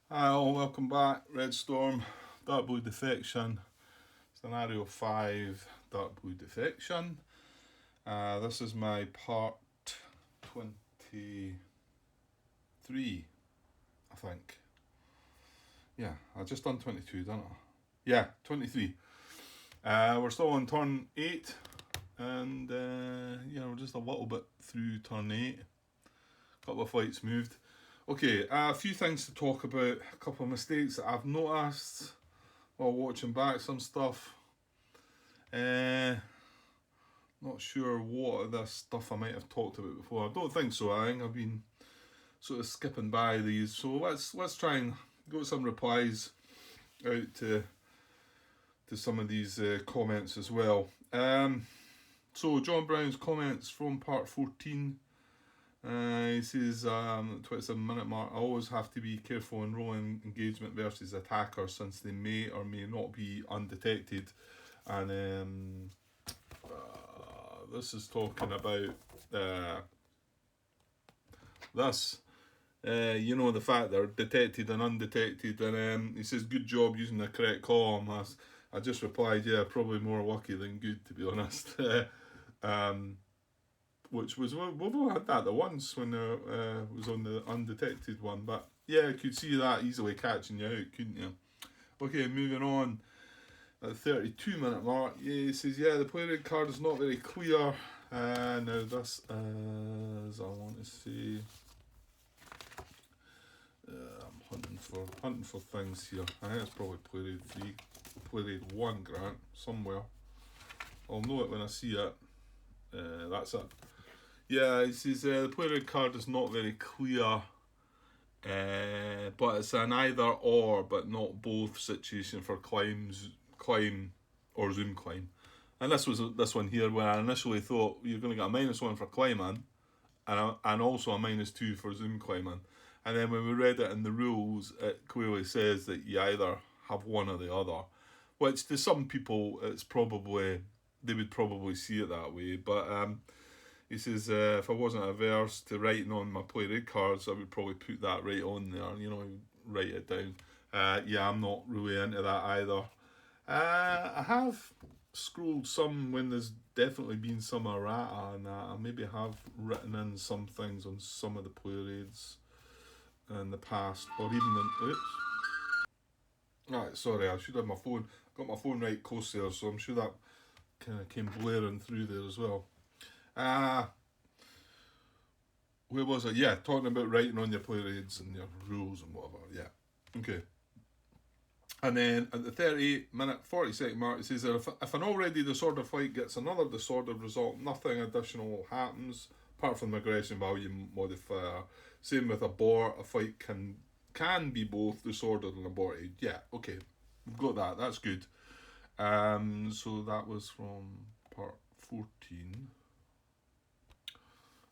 Hi all, welcome back. Red Storm, Dark Blue Defection, Scenario 5, Dark Blue Defection. This is my part 23, I think. Yeah, I just done 22, didn't I? Yeah, 23. We're still on turn 8, and we're just a little bit through turn 8. A couple of flights moved. Okay, a few things to talk about, a couple of mistakes that I've noticed while watching back some stuff. Not sure what of this stuff I might have talked about before. I don't think so. I think I've been sort of skipping by these. So let's try and go some replies out to some of these comments as well. So John Brown's comments from part 14. He says, 27-minute mark, I always have to be careful in rolling engagement versus attacker since they may or may not be undetected. And this is talking about this. The fact they're detected and undetected. And he says, good job using the correct column. I just replied, yeah, probably more lucky than good, to be honest. Which was, we've all had that the once when was on the undetected one. But yeah, I could see that easily catching you out, couldn't you? Okay, moving on. At the 32-minute mark, yeah, he says, yeah, the player red card is not very clear. Now this is, I want to say, I'm hunting for things here. I think it's probably play rate 3, play rate 1, Grant, somewhere. I'll know it when I see it. That's it. Yeah, he says the player red card is not very clear. But it's an either or but not both situation for climb or zoom climb. And this was this one here where I initially thought you're going to get a -1 for climbing and also a -2 for zoom climbing. And then when we read it in the rules, it clearly says that you either have one or the other, which to some people it's probably they would probably see it that way. But he says, if I wasn't averse to writing on my play rate cards, I would probably put that right on there, write it down. Yeah, I'm not really into that either. I have scrolled some when there's definitely been some errata and that. I maybe have written in some things on some of the play raids in the past, or even in. Oops. Right, sorry, I should have my phone. Got my phone right close there, so I'm sure that kind of came blaring through there as well. Where was it? Yeah, talking about writing on your play rates and your rules and whatever. Yeah. Okay. And then at the 38-minute, 40-second mark, it says that if an already disordered flight gets another disordered result, nothing additional happens apart from the aggression value modifier. Same with abort, a flight can be both disordered and aborted. Yeah, okay. We've got that. That's good. So that was from part 14.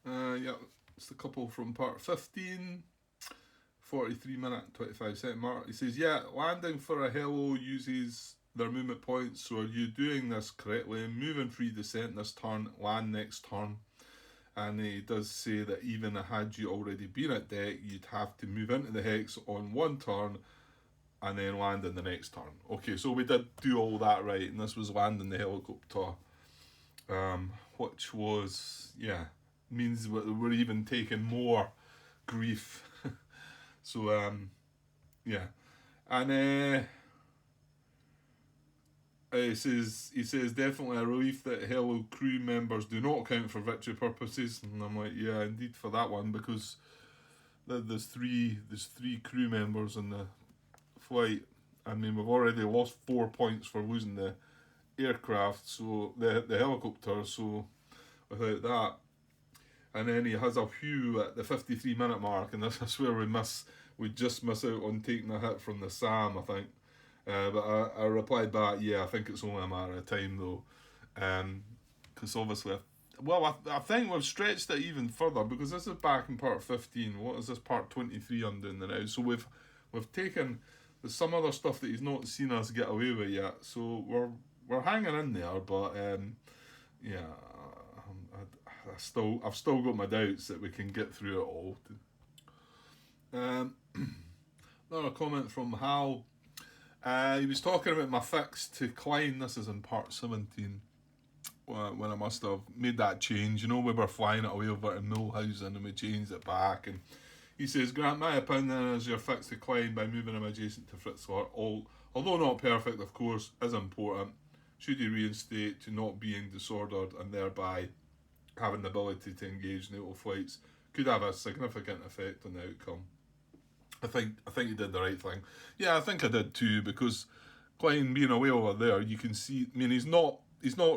Yeah, it's the couple from part 15. 43-minute, 25-second mark. He says, yeah, landing for a hello uses their movement points, so are you doing this correctly? Moving free descent this turn, land next turn. And he does say that even had you already been at deck, you'd have to move into the hex on one turn and then land in the next turn. Okay, so we did do all that right, and this was landing the helicopter, which was, yeah, means we're even taking more grief. So, yeah. And he says definitely a relief that Hello crew members do not count for victory purposes. And I'm like, yeah, indeed for that one, because there's three crew members in the flight. I mean, we've already lost 4 points for losing the aircraft, so the helicopter. So without that, and then he has a Hugh at the 53-minute mark, and this is where we just miss out on taking a hit from the Sam, I think. But I replied back, yeah, I think it's only a matter of time though, because obviously, I think we've stretched it even further because this is back in part 15. What is this part 23 under now? So we've taken there's some other stuff that he's not seen us get away with yet. So we're hanging in there, but yeah. I've still got my doubts that we can get through it all. Another comment from Hal. He was talking about my fix to Klein. This is in part 17. When I must have made that change. You know, we were flying it away over to Mulhausen and we changed it back. And he says, Grant, my opinion is your fix to Klein by moving him adjacent to Fritzler, although not perfect, of course, is important. Should he reinstate to not being disordered and thereby having the ability to engage neutral flights, could have a significant effect on the outcome. I think he did the right thing. Yeah, I think I did too, because Klein being away over there, you can see. I mean, he's not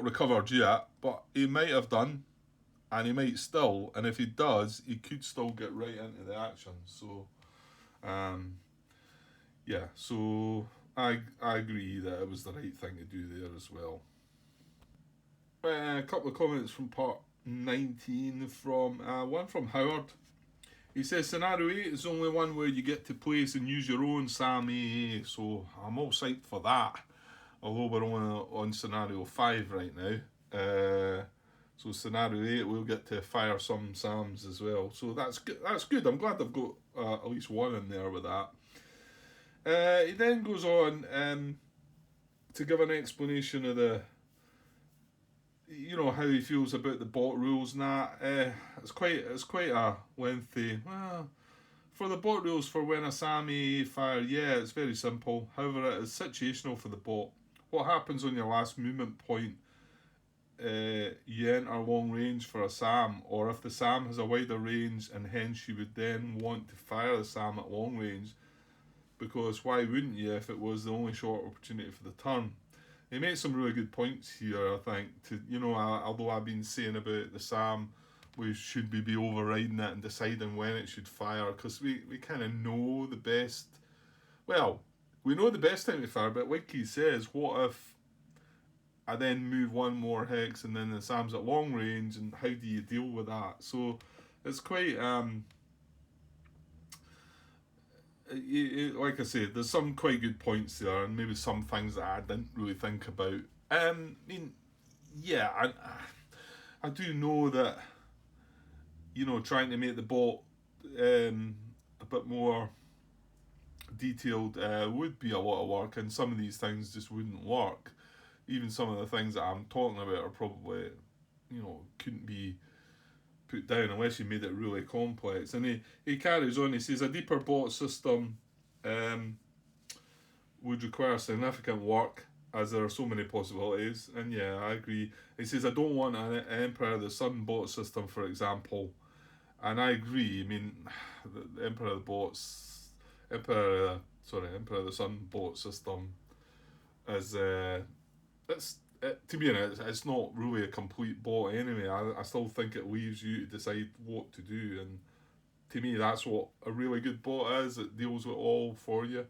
recovered yet, but he might have done, and he might still. And if he does, he could still get right into the action. So, yeah. So I agree that it was the right thing to do there as well. A couple of comments from part 19 from one from Howard. He says scenario 8 is only one where you get to place and use your own SAM AA, so I'm all psyched for that. Although we're only on scenario 5 right now. So scenario 8 we'll get to fire some SAMs as well. So that's good. That's good. I'm glad I've got at least one in there with that. He then goes on to give an explanation of the, how he feels about the bot rules and that. It's quite a lengthy. Well, for the bot rules for when a SAM AA fire, yeah, it's very simple. However, it is situational for the bot. What happens on your last movement point? You enter long range for a SAM, or if the SAM has a wider range and hence you would then want to fire the SAM at long range, because why wouldn't you if it was the only short opportunity for the turn? He makes some really good points here, I think. Although I've been saying about the SAM, we should be overriding it and deciding when it should fire, because we kind of know the best. Well, we know the best time to fire, but like he says, what if I then move one more hex and then the SAM's at long range, and how do you deal with that? So it's quite like I said, there's some quite good points there, and maybe some things that I didn't really think about. I mean, yeah, I do know that, trying to make the bot a bit more detailed would be a lot of work, and some of these things just wouldn't work. Even some of the things that I'm talking about are probably, couldn't be put down unless you made it really complex. And he carries on, he says a deeper bot system would require significant work, as there are so many possibilities. And yeah, I agree. He says I don't want an Emperor of the Sun bot system, for example. And I agree. I mean, the Emperor of the Sun bot system is to be honest, it's not really a complete bot anyway. I still think it leaves you to decide what to do, and to me that's what a really good bot is. It deals with all for you.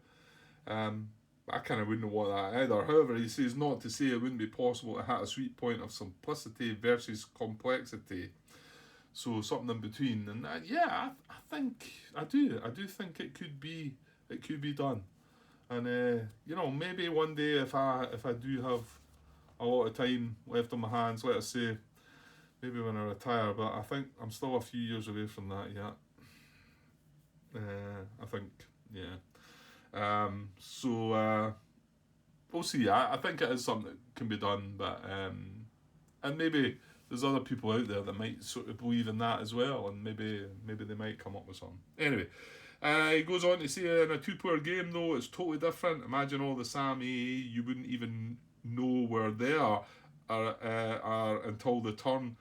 I kind of wouldn't want that either. However, he says not to say it wouldn't be possible to hit a sweet point of simplicity versus complexity. So something in between, and I think I do think it could be done, and maybe one day if I do have a lot of time left on my hands, let us say, maybe when I retire, but I think I'm still a few years away from that yet. I think, yeah. So we'll see. I think it is something that can be done, but and maybe there's other people out there that might sort of believe in that as well, and maybe they might come up with something. Anyway, he goes on to say in a two-player game though, it's totally different. Imagine all the SAM AA, you wouldn't even know where they are until the turn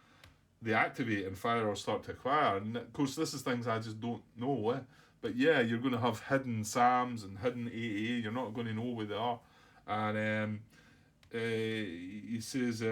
they activate and fire or start to acquire. And of course, this is things I just don't know. But yeah, you're going to have hidden SAMs and hidden AA. You're not going to know where they are. And he says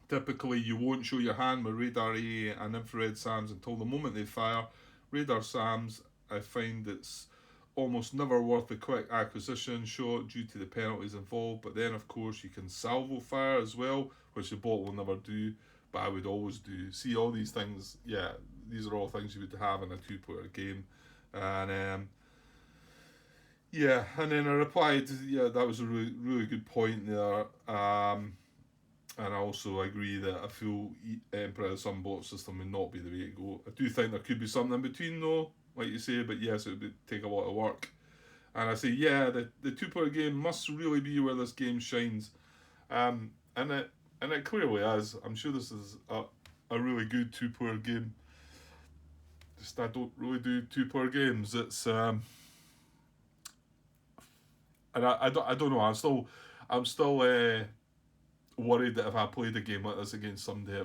typically you won't show your hand with radar AA and infrared SAMs until the moment they fire. Radar SAMs, I find it's almost never worth the quick acquisition shot due to the penalties involved, but then of course you can salvo fire as well, which the bot will never do, but I would always do. See, all these things, yeah, these are all things you would have in a two-player game. And and then I replied, yeah, that was a really, really good point there. And I also agree that I feel Emperor of the Sun bot system would not be the way to go. I do think there could be something in between though, like you say, but yes, it would take a lot of work. And I say, yeah, the two-player game must really be where this game shines. And it clearly is. I'm sure this is a really good two-player game. Just I don't really do two-player games. It's and I don't know. I'm still worried that if I played a game like this against somebody, I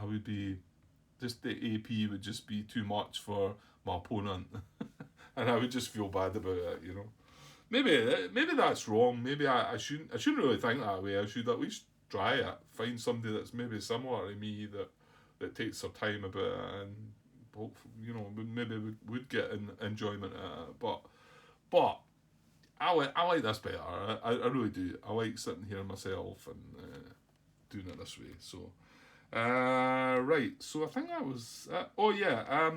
would be just the AP would just be too much for my opponent, and I would just feel bad about it. Maybe that's wrong. Maybe I shouldn't really think that way. I should at least try it. Find somebody that's maybe similar to me that takes their time about it and maybe would get enjoyment out of it. But I like this better. I really do. I like sitting here myself and doing it this way. So right. So I think that was. Oh yeah. I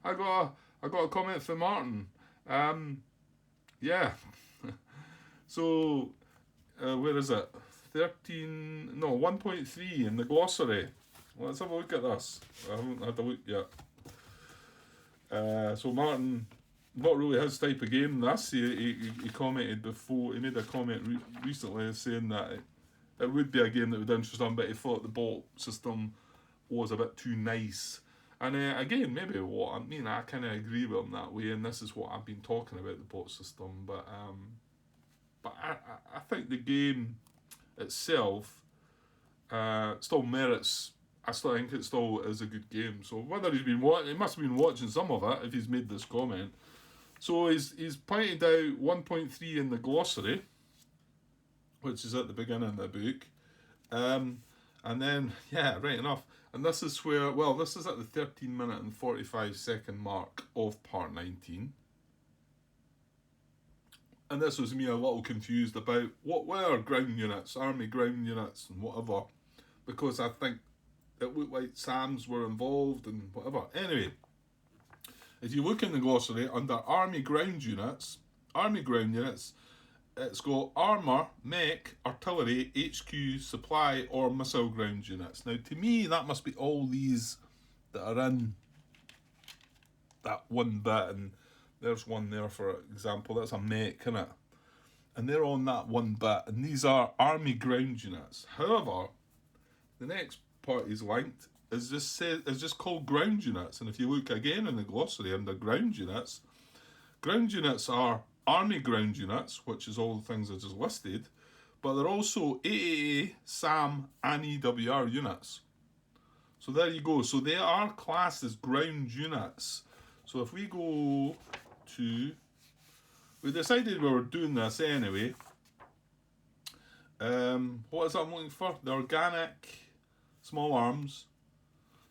I got a comment from Martin. Yeah. So where is it? 1.3 in the glossary. Let's have a look at this. I haven't had a look yet. So Martin, not really his type of game. He commented before. He made a comment recently saying that it would be a game that would interest him, but he thought the bolt system was a bit too nice. And again, maybe what I mean, I kind of agree with him that way, and this is what I've been talking about, the bot system. But I think the game itself still merits. I still think it still is a good game. So whether he must have been watching some of it if he's made this comment. So he's pointed out 1.3 in the glossary, which is at the beginning of the book. And then, yeah, right enough. And this is this is at the 13-minute and 45-second mark of part 19. And this was me a little confused about what were ground units, army ground units and whatever, because I think it looked like SAMs were involved and whatever. Anyway, if you look in the glossary, under army ground units, it's got armour, mech, artillery, HQ, supply, or missile ground units. Now, to me, that must be all these that are in that one bit. And there's one there, for example. That's a mech, isn't it? And they're on that one bit. And these are army ground units. However, the next part is linked is just called ground units. And if you look again in the glossary under ground units are army ground units, which is all the things I just listed, but they're also AAA, SAM, and EWR units. So there you go. So they are classed as ground units. So if we go to... We decided we were doing this anyway. What is that I'm looking for? The organic small arms.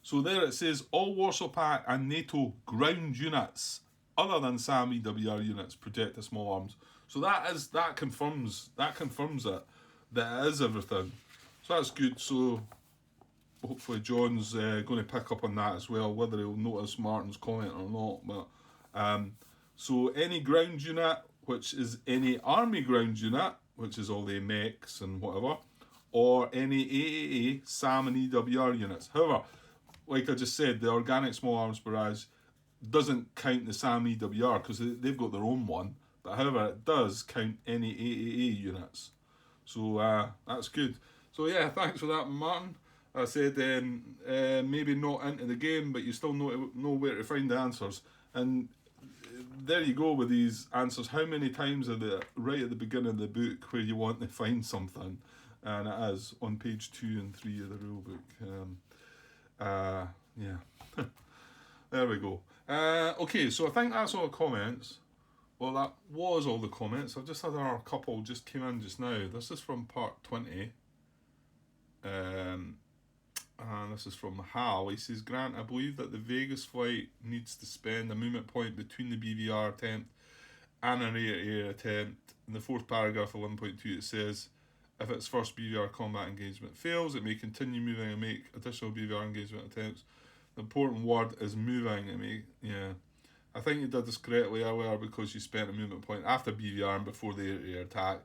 So there it says all Warsaw Pact and NATO ground units other than SAM EWR units project the small arms. So that confirms it. That is everything. So that's good. So hopefully John's going to pick up on that as well, whether he'll notice Martin's comment or not. But so any ground unit, which is any army ground unit, which is all the mechs and whatever, or any AAA, SAM and EWR units. However, like I just said, the organic small arms barrage doesn't count the SAM EWR because they've got their own one. But however, it does count any AAA units. So that's good. So yeah, thanks for that, Martin. I said maybe not into the game, but you still know where to find the answers. And there you go with these answers. How many times are they right at the beginning of the book where you want to find something? And it is on page 2 and 3 of the rule book. Yeah. There we go. Okay, so I think that's all the comments. Well, that was all the comments. I've just had a couple just came in just now. This is from part 20. And this is from Hal. He says, Grant, I believe that the Vegas flight needs to spend a movement point between the BVR attempt and an air-to-air attempt. In the fourth paragraph of 1.2 it says, if its first BVR combat engagement fails, it may continue moving and make additional BVR engagement attempts. The important word is moving. I think you did this correctly earlier because you spent a movement point after BVR and before the air-to-air attack.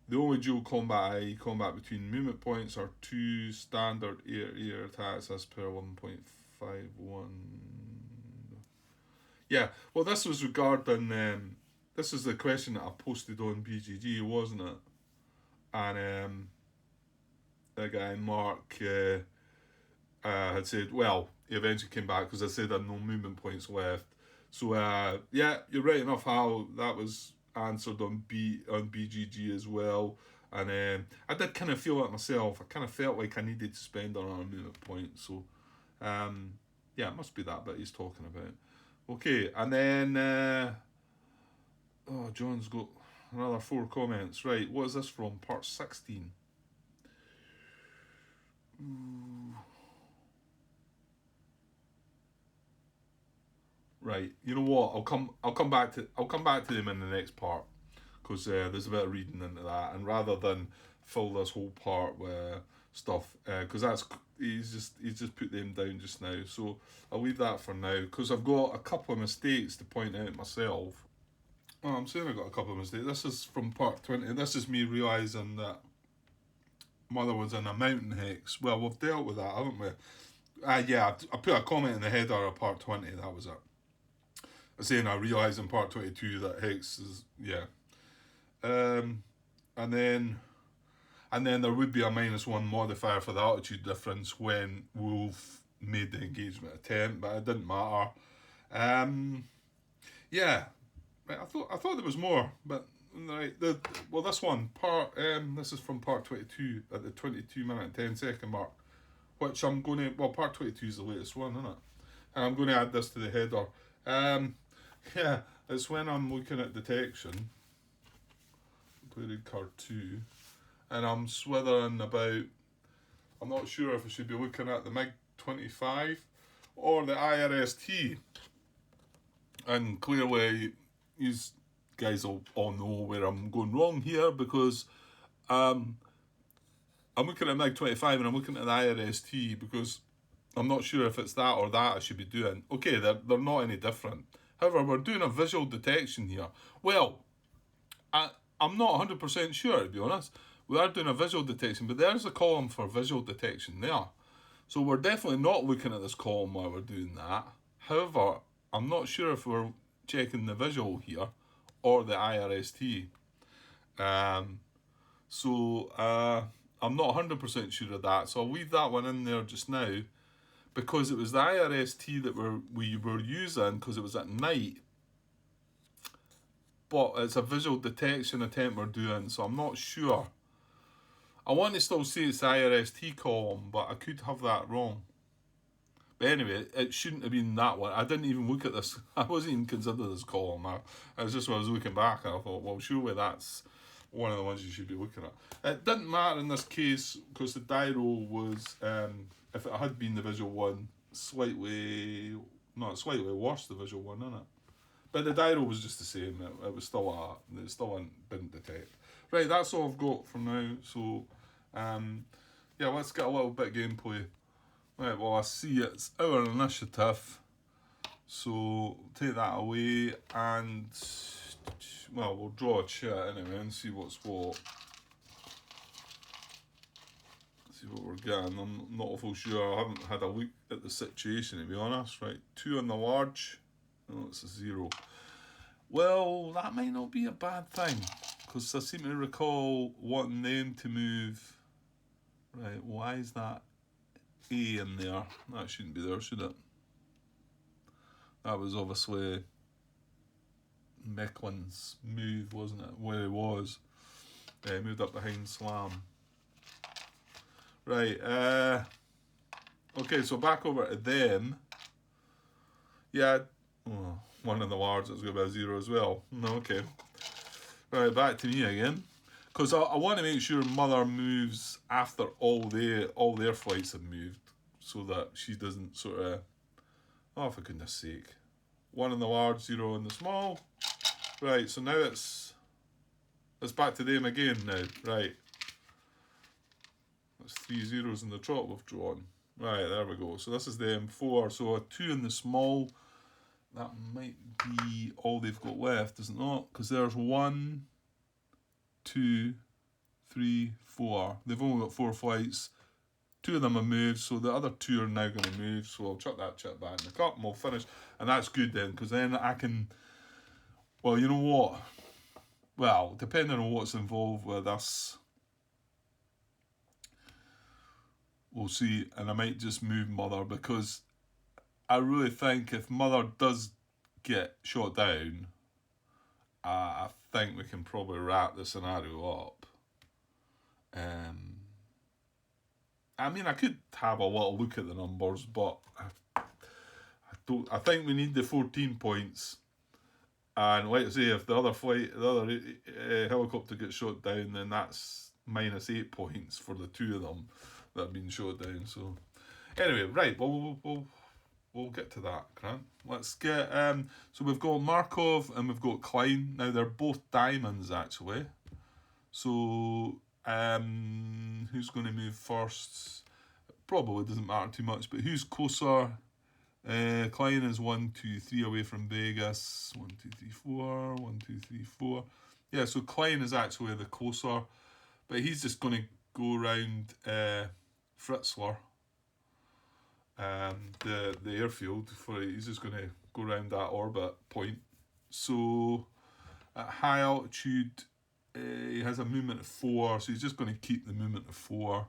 The only dual combat, i.e. combat between movement points, are 2 standard air-to-air attacks as per 1.51. Yeah, well, this was regarding. This is the question that I posted on BGG, wasn't it? And the guy Mark had said, well, he eventually came back because I said I had no movement points left. So yeah, you're right enough how that was answered on BGG as well. And I did kind of feel it myself. I kind of felt like I needed to spend on a movement point. So yeah, it must be that bit he's talking about. Okay, and then oh, John's got another 4 comments. Right, what is this from? Part 16. Ooh. Right, you know what? I'll come back to them in the next part because there's a bit of reading into that, and rather than fill this whole part with stuff, because that's he's just put them down just now. So I'll leave that for now because I've got a couple of mistakes to point out myself. Oh, I'm saying I got a couple of mistakes. This is from part 20. This is me realising that Mother was in a mountain hex. Well, we've dealt with that, haven't we? Yeah, I put a comment in the header of part 20. That was it. I'm saying I realised in part 22 that hex is yeah. Um, and then there would be a -1 modifier for the altitude difference when Wolf made the engagement attempt, but it didn't matter. Yeah, right, I thought there was more, but right, well, this one part this is from part 22 at the 22-minute and 10-second mark, which I'm going to, well, part 22 is the latest one, isn't it? And I'm going to add this to the header. Yeah, it's when I'm looking at detection, including card 2, and I'm swithering about, I'm not sure if I should be looking at the MiG-25 or the IRST. And clearly, you guys all know where I'm going wrong here because I'm looking at MiG-25 and I'm looking at the IRST because I'm not sure if it's that or that I should be doing. Okay, they're not any different. However, we're doing a visual detection here. Well, I'm not 100% sure, to be honest. We are doing a visual detection, but there's a column for visual detection there. So we're definitely not looking at this column while we're doing that. However, I'm not sure if we're checking the visual here or the IRST. So I'm not 100% sure of that. So I'll leave that one in there just now because it was the IRST that we were using because it was at night. But it's a visual detection attempt we're doing, so I'm not sure. I want to still say it's the IRST column, but I could have that wrong. But anyway, it shouldn't have been that one. I didn't even look at this. I wasn't even considering this column. I was just when I was looking back, and I thought, well, surely that's one of the ones you should be looking at. It didn't matter in this case because the Dyro was, if it had been the visual one, slightly worse, the visual one, isn't it? But the Dyro was just the same. It was still didn't detect. Right, that's all I've got for now. So, yeah, let's get a little bit of gameplay. Right, well, I see it's our initiative, so take that away and, well, we'll draw a chat anyway and see what's what. See what we're getting. I'm not awful sure. I haven't had a look at the situation, to be honest. Right, 2 on the large. No, it's a 0. Well, that might not be a bad thing, because I seem to recall wanting them to move. Right, why is that A in there? That shouldn't be there, should it? That was obviously Mecklin's move, wasn't it? Where he was. Moved up behind Slam. Right, okay, so back over to them. Yeah, oh, 1 in the large, it's going to be a 0 as well. No, okay. Right, back to me again. Because I want to make sure Mother moves after all their flights have moved, so that she doesn't sort of, oh, for goodness sake. 1 in the large, 0 in the small. Right, so now it's back to them again now. Right. That's 3 zeros in the trot we've drawn. Right, there we go. So this is the M4. So a 2 in the small. That might be all they've got left, is it not? Because there's 1, 2, 3, 4. They've only got 4 flights. 2 of them have moved, so the other 2 are now going to move. So I'll chuck that chip back in the cup and we'll finish. And that's good then, because then I can... Well, you know what? Well, depending on what's involved with this, we'll see. And I might just move Mother, because I really think if Mother does get shot down, I think we can probably wrap the scenario up. I mean, I could have a little look at the numbers, but I think we need the 14 points. And like I say, if the other helicopter gets shot down, then that's minus 8 points for the 2 of them that have been shot down. So anyway, right, we'll get to that, Grant. Let's get so we've got Markov and we've got Klein. Now they're both diamonds actually. So who's going to move first? Probably doesn't matter too much, but who's closer? Klein is 1, 2, 3 away from Vegas. 1, 2, 3, 4. 1, 2, 3, 4. Yeah, so Klein is actually the closer, but he's just going to go around Fritzlar, the airfield. He's just going to go around that orbit point. So at high altitude, he has a movement of 4, so he's just going to keep the movement of 4.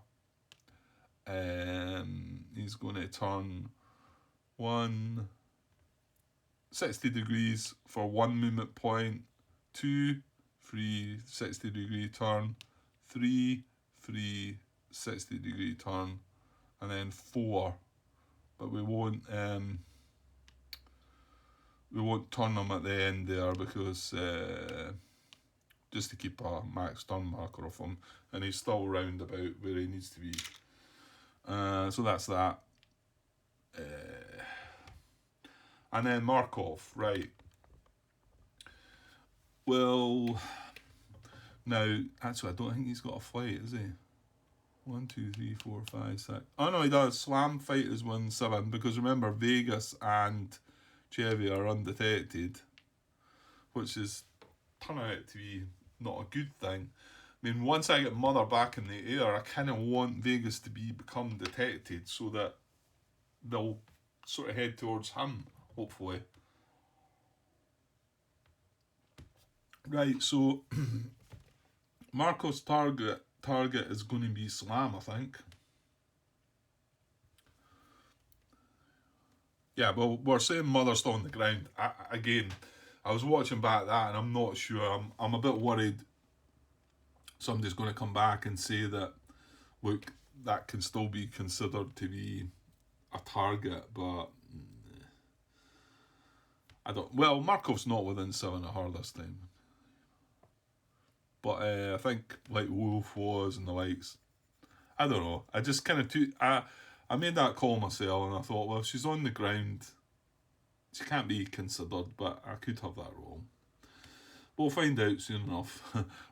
He's going to turn 60 degrees for 1 movement point, 2, 3, 60 degree turn, 3, 3, 60 degree turn, and then 4. But we won't turn them at the end there, because just to keep a max turn marker of him, and he's still round about where he needs to be. So that's that. And then Markov, right. Well, now, actually, I don't think he's got a flight, is he? 1, 2, 3, 4, 5, 6. Oh, no, he does. Slam fighters 1, 7, because remember, Vegas and Chevy are undetected, which is turning out to be not a good thing. I mean, once I get Mother back in the air, I kind of want Vegas to become detected so that they'll sort of head towards him, hopefully. Right, so Marco's target is going to be Slam, I think. Yeah, well, we're saying Mother's still on the ground. I was watching back that, and I'm not sure. I'm a bit worried somebody's going to come back and say that, look, that can still be considered to be a target, but I don't. Well, Markov's not within 7 of her this time, but I think like Wolf was and the likes. I don't know. I just kind of I made that call myself, and I thought, well, if she's on the ground, she can't be considered, but I could have that wrong. We'll find out soon enough.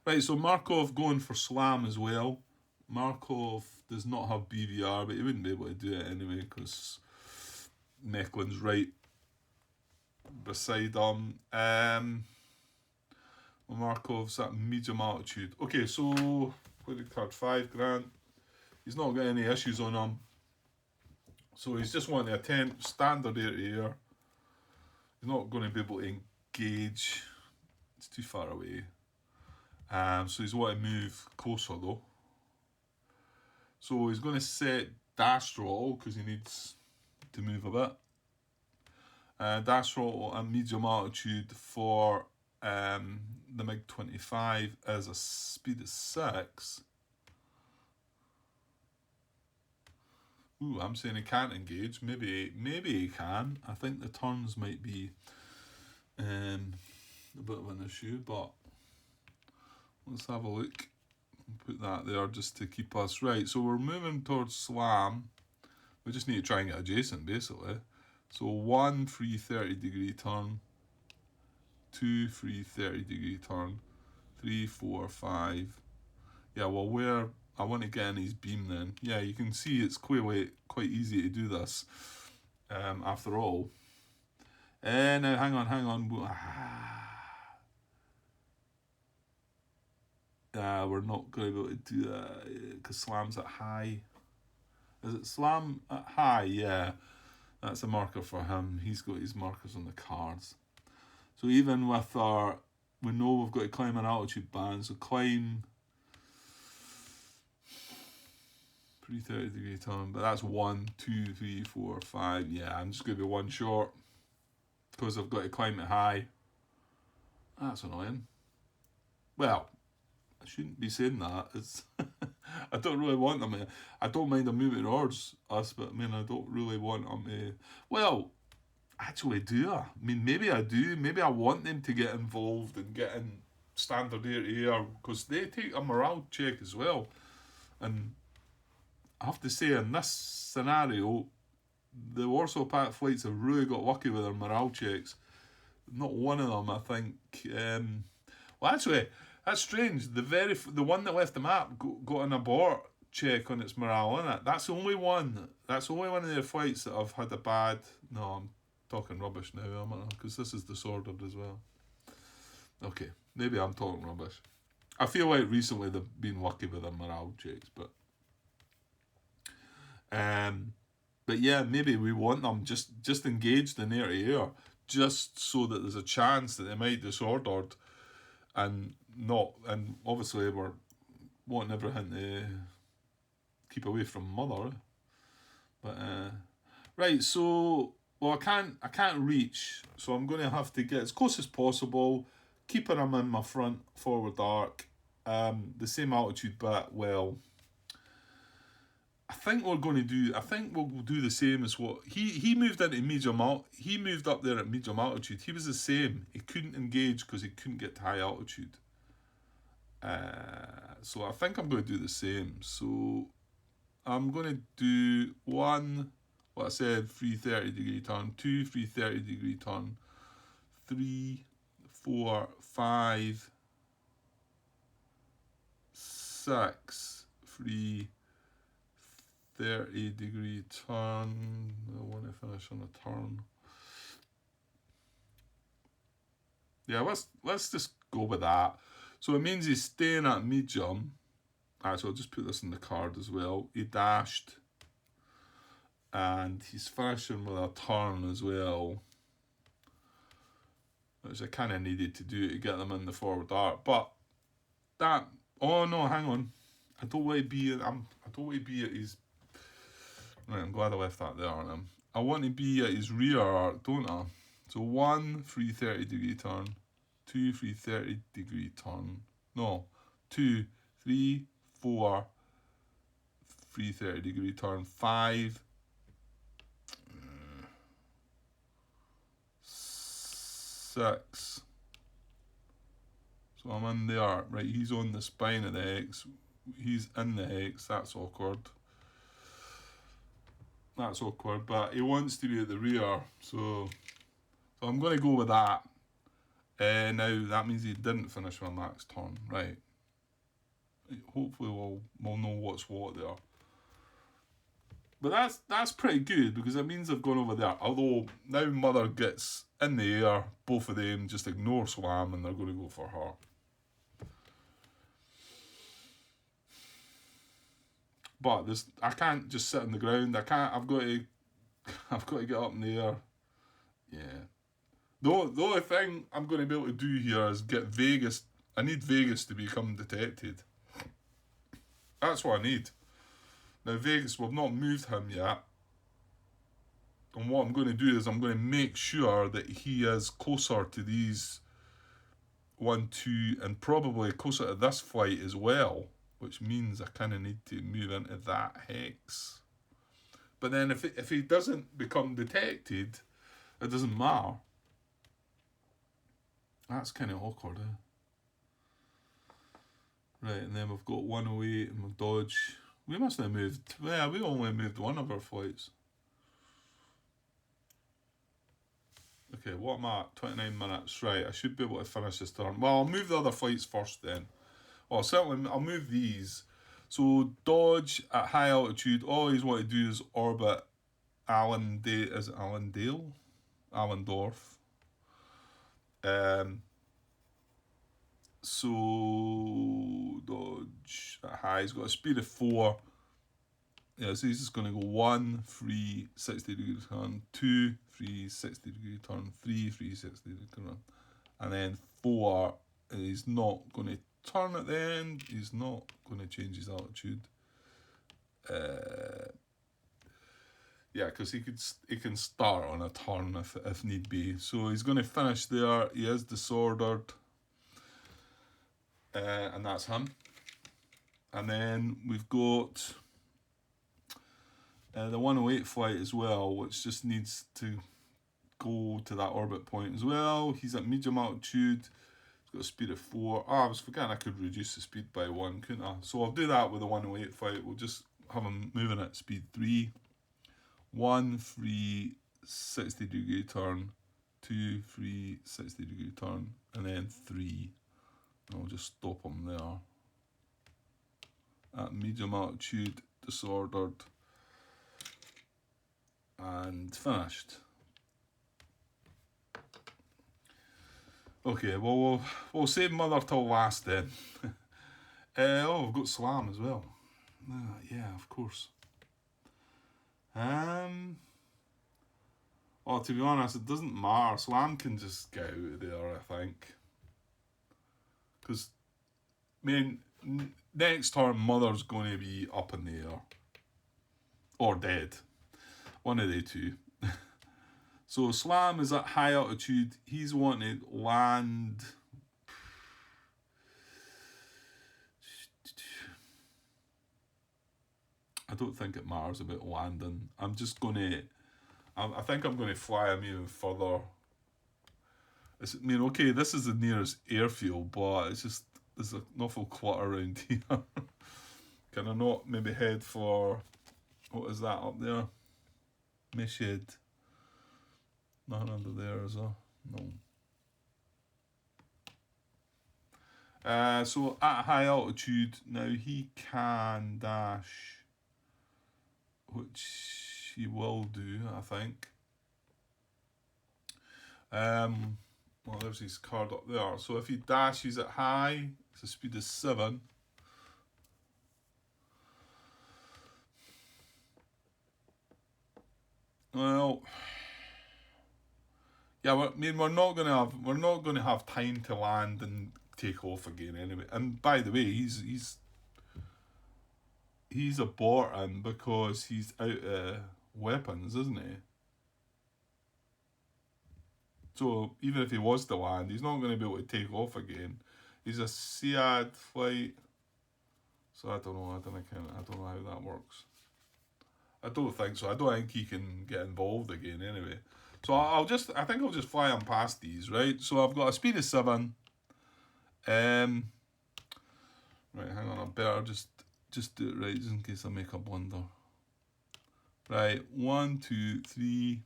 Right, so Markov going for Slam as well. Markov does not have BVR, but he wouldn't be able to do it anyway, because Mecklen's right beside him. Markov's at medium altitude. Okay, so played card 5 grand. He's not got any issues on him. So he's just wanting to attempt standard air-to-air. He's not going to be able to engage. It's too far away. So he's wanting to move closer though. So he's going to set dash throttle because he needs to move a bit. Dash throttle at medium altitude for the MiG-25 is a speed of 6. Ooh, I'm saying he can't engage. Maybe he can. I think the turns might be a bit of an issue, but let's have a look. Put that there just to keep us right. So we're moving towards Slam. We just need to try and get adjacent, basically. So 1 free 30 degree turn, 2 free 30 degree turn, 3, 4, 5. Yeah, well, where I want to get in his beam then. Yeah, you can see it's quite easy to do this after all. Now, hang on. We're not going to be able to do that because Slam's at high. Is it slam at high? Yeah, that's a marker for him. He's got his markers on the cards. So even with we know we've got to climb an altitude band. So climb 330-degree turn, but that's 1, 2, 3, 4, 5. Yeah, I'm just going to be one short because I've got to climb it high. That's annoying. Well, I shouldn't be saying that. It's I don't really want them. I don't mind them moving towards us, but I mean, I don't really want them to. Well, actually, do I? I mean, maybe I do. Maybe I want them to get involved and get in standard air to air because they take a morale check as well. And I have to say, in this scenario, the Warsaw Pact flights have really got lucky with their morale checks. Not one of them, I think. Well, actually, that's strange. The one that left the map got an abort check on its morale, isn't it? That's the only one. That's the only one of their flights that I've had a bad. No, I'm talking rubbish now, am I? Because this is disordered as well. Okay, maybe I'm talking rubbish. I feel like recently they've been lucky with their morale checks, but yeah, maybe we want them just engaged in air to air, just so that there's a chance that they might disordered, and obviously we're wanting everything to keep away from mother. But right, so well, I can't reach, so I'm going to have to get as close as possible, keeping them in my front forward arc, the same altitude bit. Well, I think we'll do the same as what he moved into medium he moved up there at medium altitude. He was the same. He couldn't engage because he couldn't get to high altitude. So I think I'm going to do the same. So I'm going to do one, what I said, 330-degree turn, 2 330-degree turn, 3, 4, 5, 6, 3 30-degree turn. I want to finish on a turn. Yeah, let's just go with that. So it means he's staying at medium. Alright, so I'll just put this in the card as well. He dashed. And he's finishing with a turn as well, which I kind of needed to do to get them in the forward arc. But that, oh no, hang on. I don't want to be at his. Right, I'm glad I left that there on him. I want to be at his rear arc, don't I? So 1 330-degree turn, 2 330-degree turn. No, 2, 3, 4 330-degree turn, 5, 6. So I'm in there, right? He's on the spine of the X. He's in the X. That's awkward. But he wants to be at the rear, so I'm going to go with that. Now that means he didn't finish my max turn, right? Hopefully we'll know what's what there. But that's pretty good because it means I've gone over there. Although now mother gets in the air, both of them just ignore Swam and they're going to go for her. But I can't just sit on the ground. I've got to get up in the air. Yeah. The only thing I'm going to be able to do here is get Vegas. I need Vegas to become detected. That's what I need. Now Vegas, we've not moved him yet. And what I'm going to do is I'm going to make sure that he is closer to these 1, 2, and probably closer to this flight as well. Which means I kind of need to move into that hex. But then if he doesn't become detected, it doesn't matter. That's kind of awkward, eh? Right, and then we've got 108 and we've dodge. We must have moved. Yeah, we only moved one of our flights. Okay, what am I at? 29 minutes. Right, I should be able to finish this turn. Well, I'll move the other flights first then. Well, certainly I'll move these. So dodge at high altitude. All he's want to do is orbit Allendale? Allendorf. So dodge at high. He's got a speed of 4. Yeah, so he's just going to go 1, 3, 60-degree turn, 2, 3, 60-degree turn, 3, 3, 60-degree turn, and then 4. He's not going to turn at the end. He's not going to change his altitude. Yeah, because he can start on a turn if need be. So he's going to finish there. He is disordered, and that's him. And then we've got the 108 flight as well, which just needs to go to that orbit point as well. He's at medium altitude. He's got a speed of 4. Oh, I was forgetting I could reduce the speed by 1, couldn't I? So I'll do that with the 108 flight. We'll just have him moving at speed 3. 1, 3, 60-degree turn. 2, 3, 60-degree turn. And then 3. And I'll just stop him there. At medium altitude, disordered. And finished. Okay, well, we'll save Mother till last then. Oh, we've got Slam as well. Yeah, of course. Well, to be honest, it doesn't matter. Slam can just get out of there, I think. Because, I mean, next turn, Mother's going to be up in the air. Or dead. One of the two. So Slam is at high altitude. He's wanting to land. I don't think it matters about landing. I'm just going to. I think I'm going to fly him even further. I mean, okay, this is the nearest airfield, but it's just there's an awful clutter around here. Can I not maybe head for what is that up there? Meshed. Nothing under there, is there? No. So at high altitude, now he can dash, which he will do, I think. Well, there's his card up there. So if he dashes at high, it's a speed of 7. Well, yeah, I mean we're not gonna have time to land and take off again anyway. And by the way, he's aborting because he's out of weapons, isn't he? So even if he was to land, he's not going to be able to take off again. He's a SEAD flight, so I don't know. I don't know how that works. I don't think so. I don't think he can get involved again anyway. So I think I'll just fly him past these, right? So I've got a speed of 7. Right, hang on. I better just do it right, just in case I make a blunder. Right, 1, 2, 3.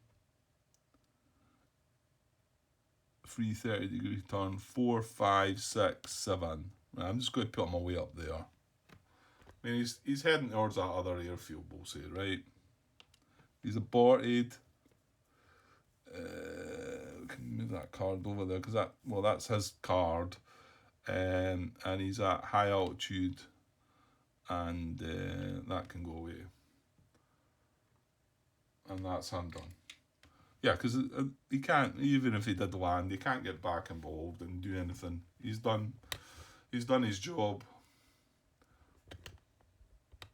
30-degree turn, 4, 5, 6, 7. Right, I'm just going to put my way up there. I mean, he's heading towards that other airfield, we'll say, right? He's aborted. We can move that card over there because that's his card, and he's at high altitude, and that can go away, and that's him done. Yeah, because he can't, even if he did land, he can't get back involved and do anything. He's done his job.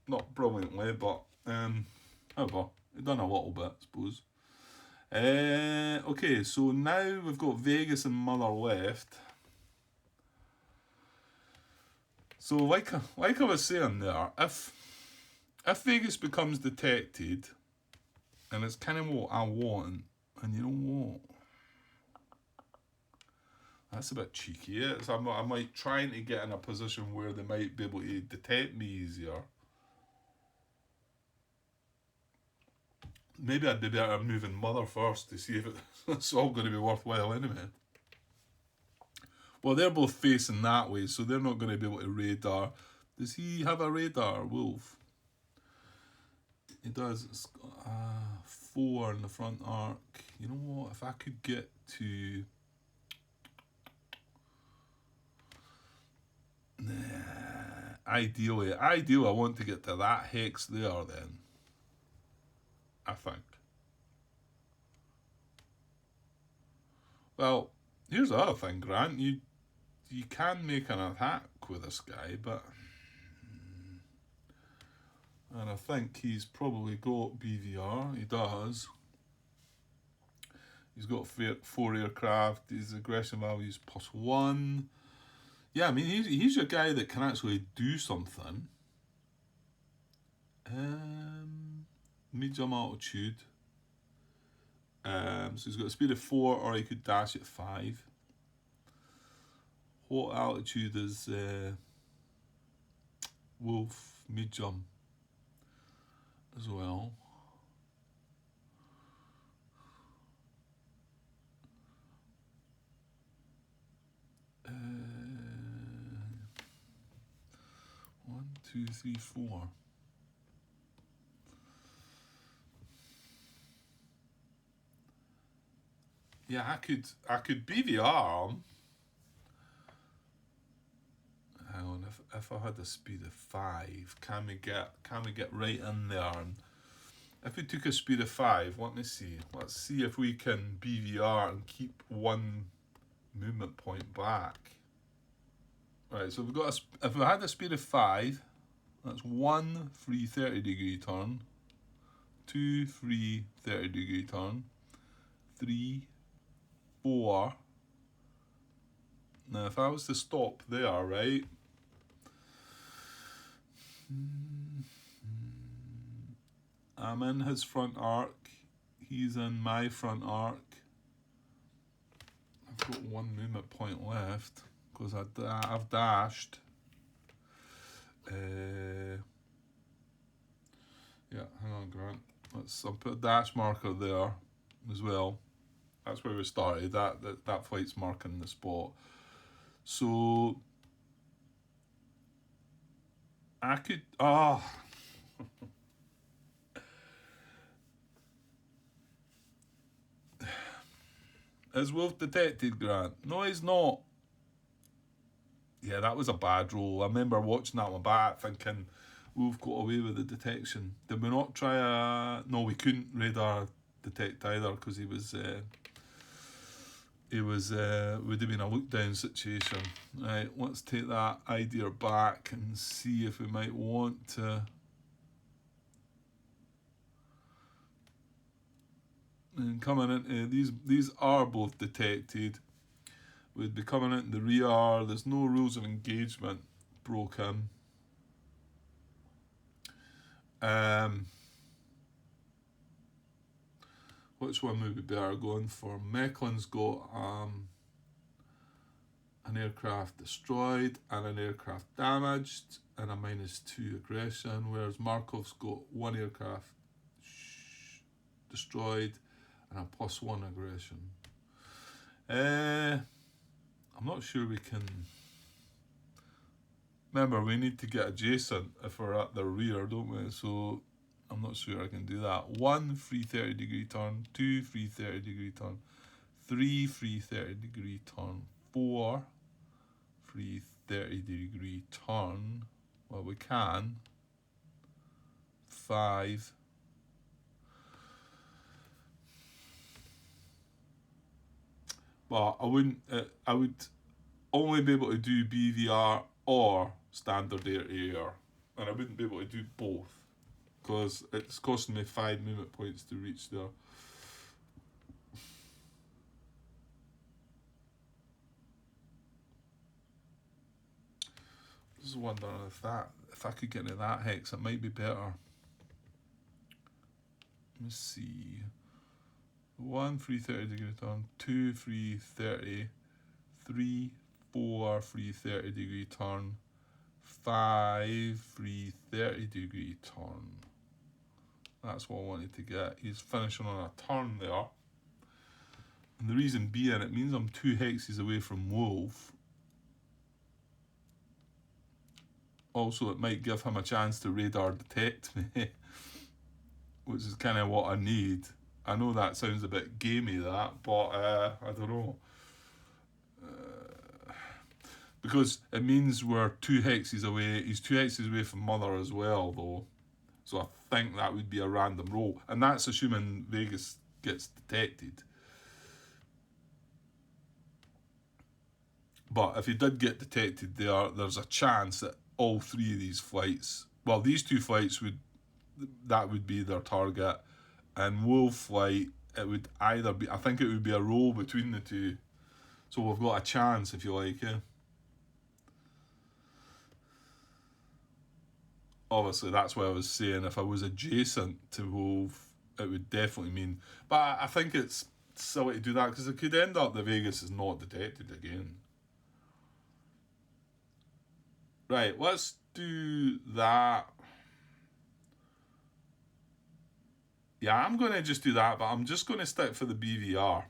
Not brilliantly, but however, he done a little bit, I suppose. Okay, so now we've got Vegas and Mother left. So like I was saying there, if Vegas becomes detected, and it's kind of what I want, and you know what? That's a bit cheeky. I'm like trying to get in a position where they might be able to detect me easier. Maybe I'd be better moving Mother first to see if it's all going to be worthwhile anyway. Well, they're both facing that way, so they're not going to be able to radar. Does he have a radar, Wolf? He does. It's got 4 in the front arc. You know what? If I could get to... Ideally, I want to get to that hex there then. I think. Well, here's the other thing, Grant. You can make an attack with this guy, but and I think he's probably got BVR. He does. He's got 4 aircraft. His aggression value is +1. Yeah, I mean he's your guy that can actually do something. Medium altitude. So he's got a speed of 4, or he could dash at 5. What altitude is Wolf medium as well? One, two, three, four. Yeah, I could BVR him. Hang on, if I had a speed of 5, can we get right in there? And if we took a speed of 5, let me see. Let's see if we can BVR and keep 1 movement point back. Right, so we've got if we had a speed of 5, that's 1 free 30-degree turn, 2 free 30-degree turn, 3, 4. Now, if I was to stop there, right? I'm in his front arc. He's in my front arc. I've got 1 movement point left because I've dashed. Yeah, hang on, Grant. I'll put a dash marker there as well. That's where we started. That flight's marking the spot. So I could Is Wolf detected, Grant? No, he's not. Yeah, that was a bad roll. I remember watching that one back thinking Wolf got away with the detection. Did we not try a... No, we couldn't radar detect either because he was... would have been a look down situation. Right, let's take that idea back and see if we might want to... And coming into these are both detected. We'd be coming into the rear. There's no rules of engagement broken. Which one would be better going for? Mecklen's got an aircraft destroyed and an aircraft damaged and a -2 aggression, whereas Markov's got 1 aircraft destroyed and a +1 aggression. I'm not sure we can... Remember, we need to get adjacent if we're at the rear, don't we? So I'm not sure I can do that. 1 free 30-degree turn, 2 free 30-degree turn, 3 free 30-degree turn, 4 free 30-degree turn. Well, we can. 5. But I wouldn't. I would only be able to do BVR or standard air, and I wouldn't be able to do both because it's costing me 5 movement points to reach there. Just wondering if I could get into that hex, it might be better. Let's see. 1 free 30-degree turn, 2 free 30, 3, 4 free 30-degree turn, 5 free 30-degree turn. That's what I wanted to get. He's finishing on a turn there. And the reason being, it means I'm 2 hexes away from Wolf. Also, it might give him a chance to radar detect me, which is kind of what I need. I know that sounds a bit gamey, that, but I don't know. Because it means we're 2 hexes away. He's 2 hexes away from Mother as well, though. So I think that would be a random roll. And that's assuming Vegas gets detected. But if he did get detected there's a chance that all three of these flights, well, these two flights that would be their target. And Wolf flight, it would either be, I think it would be a roll between the two. So we've got a chance, if you like, yeah. Obviously, that's why I was saying if I was adjacent to Wolf, it would definitely mean. But I think it's silly to do that because it could end up that Vegas is not detected again. Right, let's do that. Yeah, I'm going to just do that, but I'm just going to stick for the BVR.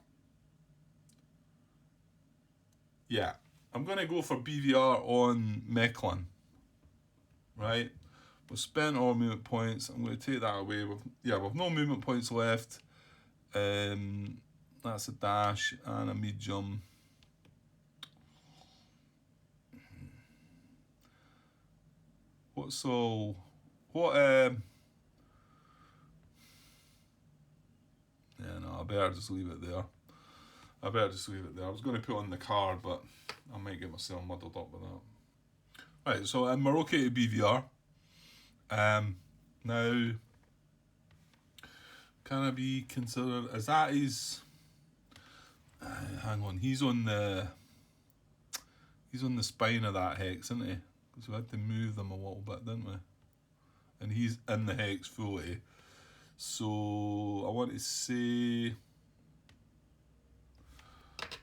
Yeah, I'm going to go for BVR on Mechlin. Right? We've spent all movement points. I'm going to take that away. We've no movement points left. That's a dash and a medium. What? Yeah, no, I better just leave it there. I was going to put on the card, but I might get myself muddled up with that. Right, so in Morocco to BVR. Now, can I be considered as that is? Hang on, he's on the spine of that hex, isn't he? Because we had to move them a little bit, didn't we? And he's in the hex fully. So I want to say,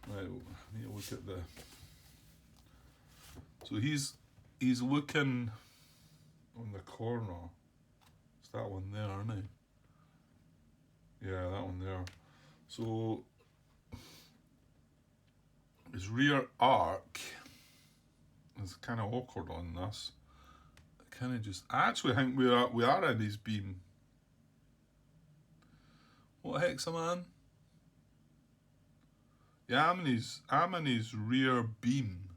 right, I need to look at the. So he's looking on the corner. It's that one there, isn't he? Yeah, that one there. So his rear arc is kind of awkward on this. I actually think we are in his beam. What the heck's a man? Yeah, I'm in his rear beam.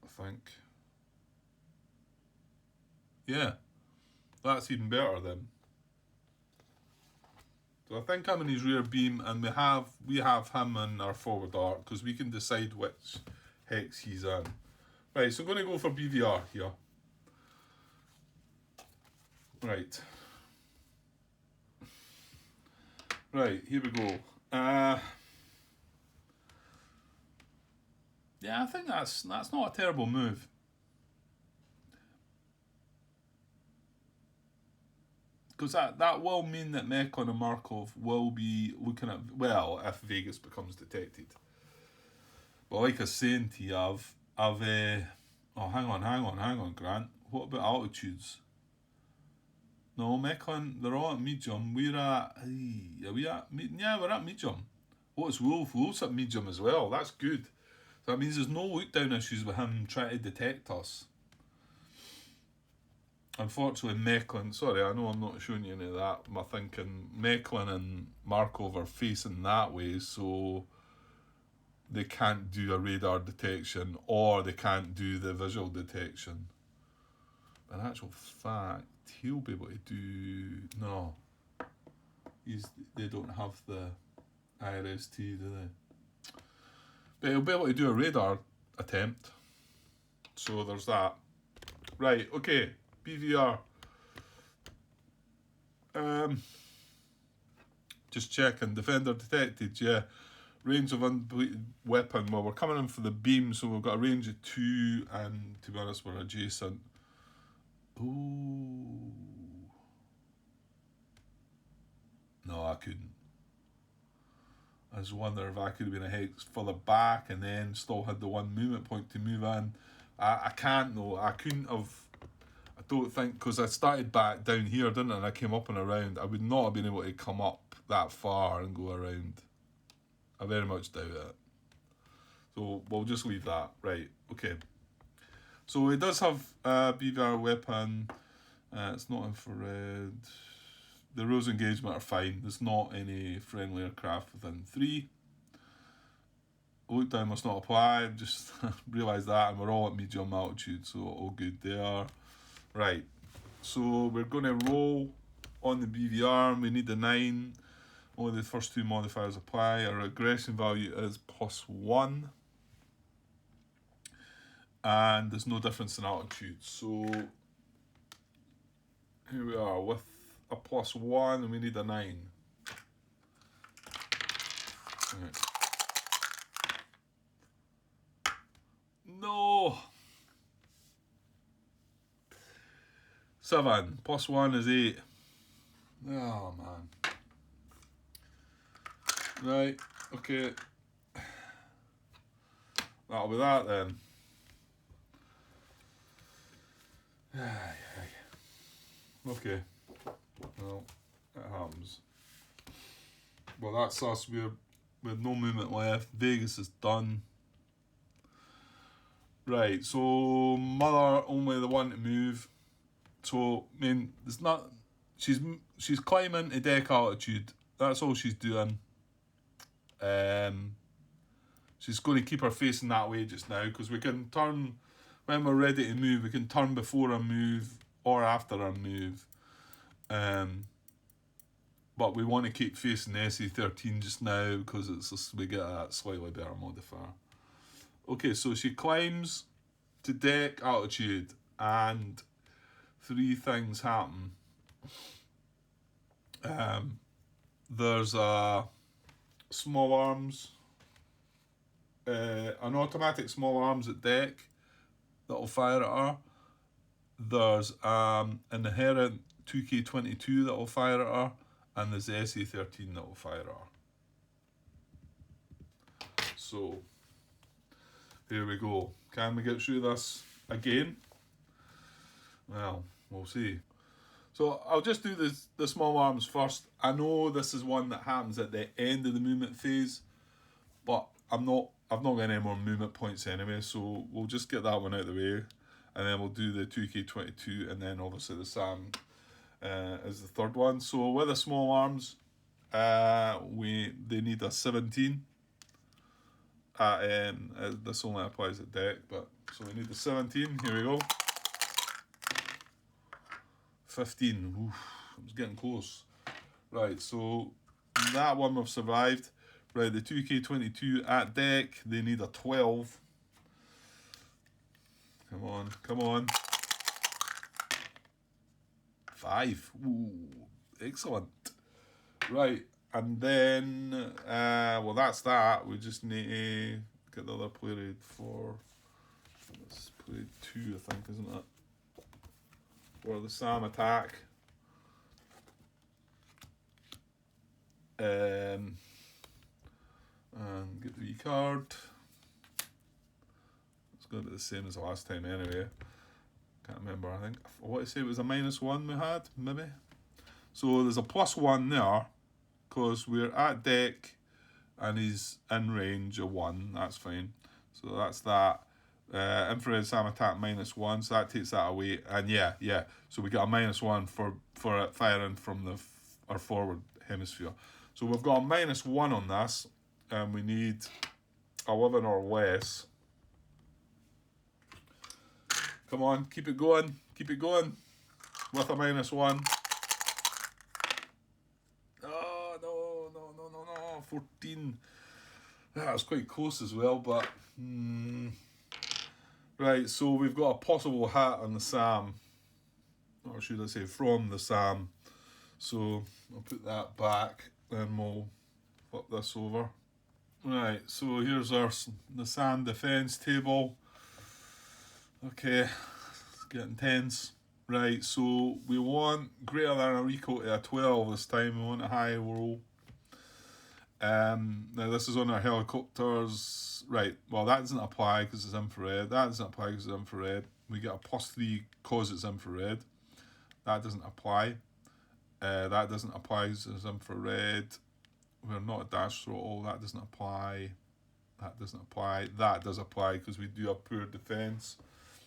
I think. Yeah, that's even better then. So I think I'm in his rear beam, and we have him in our forward arc because we can decide which hex he's in. Right, so I'm going to go for BVR here. Right. Right, here we go. Yeah, I think that's not a terrible move. Because that will mean that Mechlin and Markov will be looking at, well, if Vegas becomes detected. But like I was saying to you, oh, hang on, Grant. What about altitudes? No, Mechlin, they're all at medium. We're at, yeah, we're at medium. Oh, it's Wolf. Wolf's at medium as well. That's good. So that means there's no look down issues with him trying to detect us. Unfortunately, Mechlin, sorry, I know I'm not showing you any of that. I'm thinking Mechlin and Markov are facing that way, so they can't do a radar detection or they can't do the visual detection. But in actual fact, he'll be able to do. No. They don't have the IRST, do they? But he'll be able to do a radar attempt. So there's that. Right, okay. BVR. Just checking. Defender detected, yeah. Range of unbleeded weapon. Well, we're coming in for the beam, so we've got a range of 2, and to be honest, we're adjacent. Ooh. No, I couldn't. I was wondering if I could have been a hex further back and then still had the one movement point to move in. I can't though. I couldn't have. I don't think, because I started back down here, didn't I? And I came up and around. I would not have been able to come up that far and go around. I very much doubt it. So we'll just leave that. Right, okay. So it does have a BVR weapon. It's not infrared. The rules of engagement are fine. There's not any friendly aircraft within 3. Look down must not apply. Just realise that, and we're all at medium altitude, so all good there. Right, so we're going to roll on the BVR. We need the 9. Only the first 2 modifiers apply. Our aggression value is +1. And there's no difference in altitude. So here we are with a +1 and we need a 9. Right. No! 7 +1 is 8. Oh man. Right, okay. That'll be that then. Okay. Well, it happens. Well, that's us. We've no movement left. Vegas is done. Right, so Mother only the one to move. So I mean, there's not. She's climbing to deck altitude. That's all she's doing. She's going to keep her facing that way just now because we can turn when we're ready to move. We can turn before a move or after a move. But we want to keep facing the SE13 just now because we get a slightly better modifier. Okay, so she climbs to deck altitude and 3 things happen. There's a small arms, an automatic small arms at deck that'll fire at her. There's an inherent 2K22 that'll fire at her, and there's the SE13 that'll fire at her. So here we go. Can we get through this again? Well, we'll see. So I'll just do the small arms first. I know this is one that happens at the end of the movement phase, but I've not got any more movement points anyway, so we'll just get that one out of the way, and then we'll do the 2K22, and then obviously the SAM is the third one. So with the small arms, they need a 17. This only applies at deck, but so we need the 17. Here we go. 15. Oof, I was getting close. Right, so that one we've survived. Right, the 2K22 at deck, they need a 12. Come on, come on. 5. Ooh, excellent. Right, and then, well, that's that. We just need to get the other play rate for. Let's play 2, I think, isn't it? For the SAM attack. And get the card. It's going to be the same as the last time anyway. Can't remember. I think I want to say it was a -1 we had, maybe. So there's a +1 there because we're at deck and he's in range of 1. That's fine. So that's that. Infrared SAM attack -1, so that takes that away. And yeah. So we got a -1 for it firing from our forward hemisphere. So we've got a -1 on this, and we need 11 or less. Come on, keep it going with a -1. Oh, no, 14. That was quite close as well, but right, so we've got a possible hat on the SAM, or should I say from the SAM. So I'll put that back, then we'll flip this over. Right, so here's the SAM defense table. Okay, it's getting tense. Right, so we want greater than or equal to a 12 this time. We want a high roll. Now this is on our helicopters. Right, well that doesn't apply because it's infrared. That doesn't apply because it's infrared. We get a +3 because it's infrared. That doesn't apply. That doesn't apply because it's infrared. We're not a dash throttle. That doesn't apply. That doesn't apply. That does apply because we do have poor defense.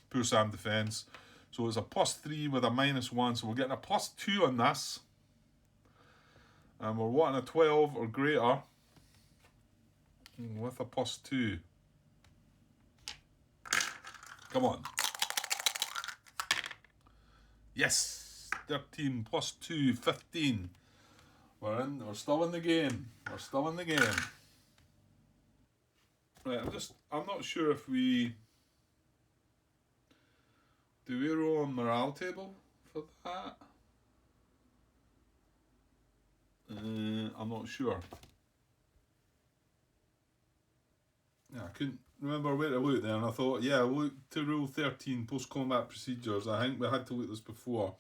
Poor SAM defense. So it's a +3 with a -1. So we're getting a +2 on this. And we're wanting a 12 or greater with a +2. Come on. Yes! 13 plus 2, 15. We're still in the game. We're still in the game. Right, I'm not sure if do we roll a morale table for that? I'm not sure. Yeah, I couldn't remember where to look there, and I thought, yeah, look to Rule 13, post-combat procedures. I think we had to look at this before.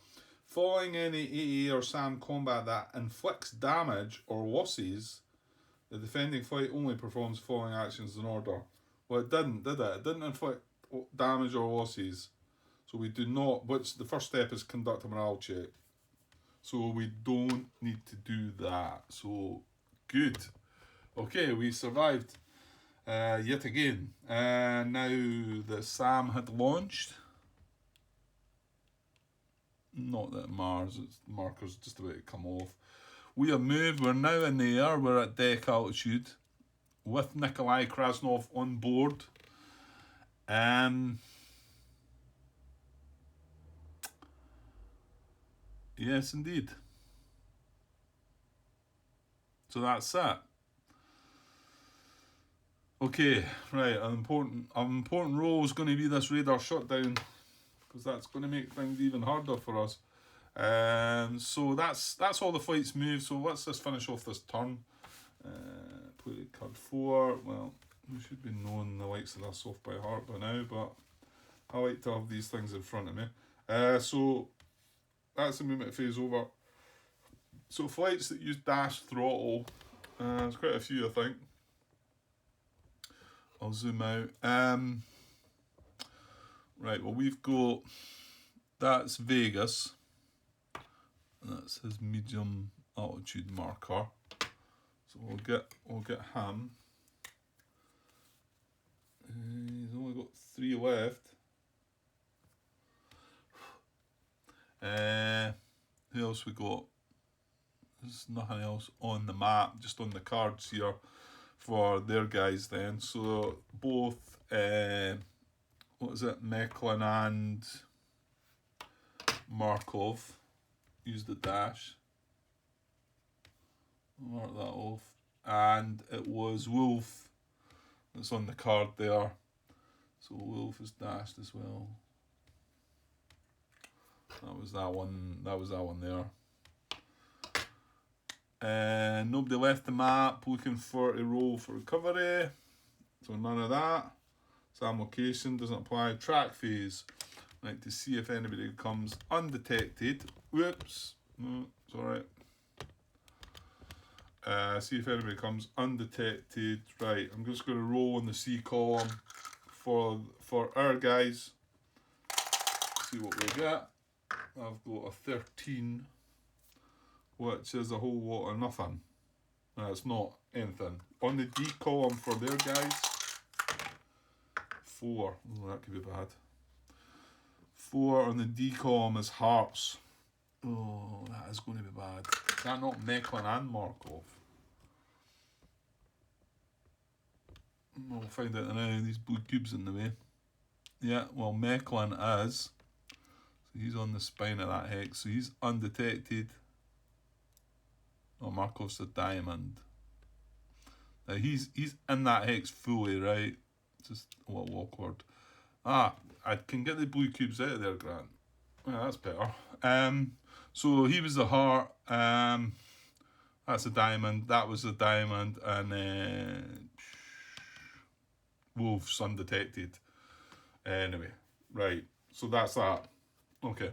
Following any AA or SAM combat that inflicts damage or losses, the defending flight only performs following actions in order. Well, it didn't, did it? It didn't inflict damage or losses. So we do not, which the first step is conduct a morale check. So we don't need to do that. So, good. Okay, we survived yet again. Now the SAM had launched. Not that Mars, its marker's just about to come off. We have moved, we're now in the air, we're at deck altitude with Nikolai Krasnov on board. Yes, indeed. So that's that. Okay, right, an important role is going to be this radar shutdown, because that's going to make things even harder for us. So that's all the flights moved. So let's just finish off this turn. Play card 4. Well, we should be knowing the likes of this off by heart by now, but I like to have these things in front of me. So that's the movement phase over. So flights that use dash throttle, there's quite a few, I think. I'll zoom out. Right, well we've got, that's Vegas. That's his medium altitude marker. So we'll get him. He's only got 3 left. Who else we got? There's nothing else on the map, just on the cards here for their guys then. So both, what is it, Meklin and Markov use the dash. Mark that off. And it was Wolf that's on the card there. So Wolf is dashed as well. That was that one there. Nobody left the map looking for a roll for recovery. So none of that. SAM location doesn't apply. Track phase. Right, to see if anybody comes undetected. Whoops. No, it's alright. See if anybody comes undetected. Right, I'm just going to roll on the C column for our guys. See what we get. I've got a 13, which is a whole lot of nothing. No, it's not anything. On the D column for their guys, 4. Oh, that could be bad. 4 on the D column is hearts. Oh, that is going to be bad. Is that not Meklin and Markov? We'll find out now. These blue cubes in the way. Yeah, well, Meklin is. So he's on the spine of that hex. So he's undetected. Oh, Markov's a diamond. Now he's in that hex fully, right? Just a little awkward. I can get the blue cubes out of there, Grant. Yeah, that's better. So he was the heart. That's a diamond. That was a diamond, and Wolf's undetected. Anyway, right. So that's that. Okay.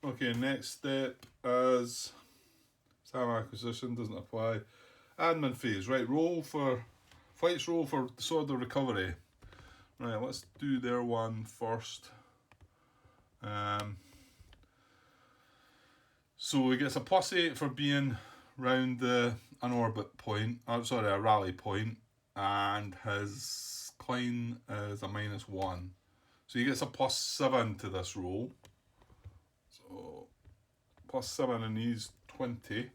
Okay. Next step is SAM acquisition doesn't apply. Admin phase. Right. Flights roll for disorder recovery. Right. Let's do their one first. So he gets a +8 for being round an orbit point. A rally point, and his climb is a -1. So he gets a +7 to this roll. So +7 and he's 20.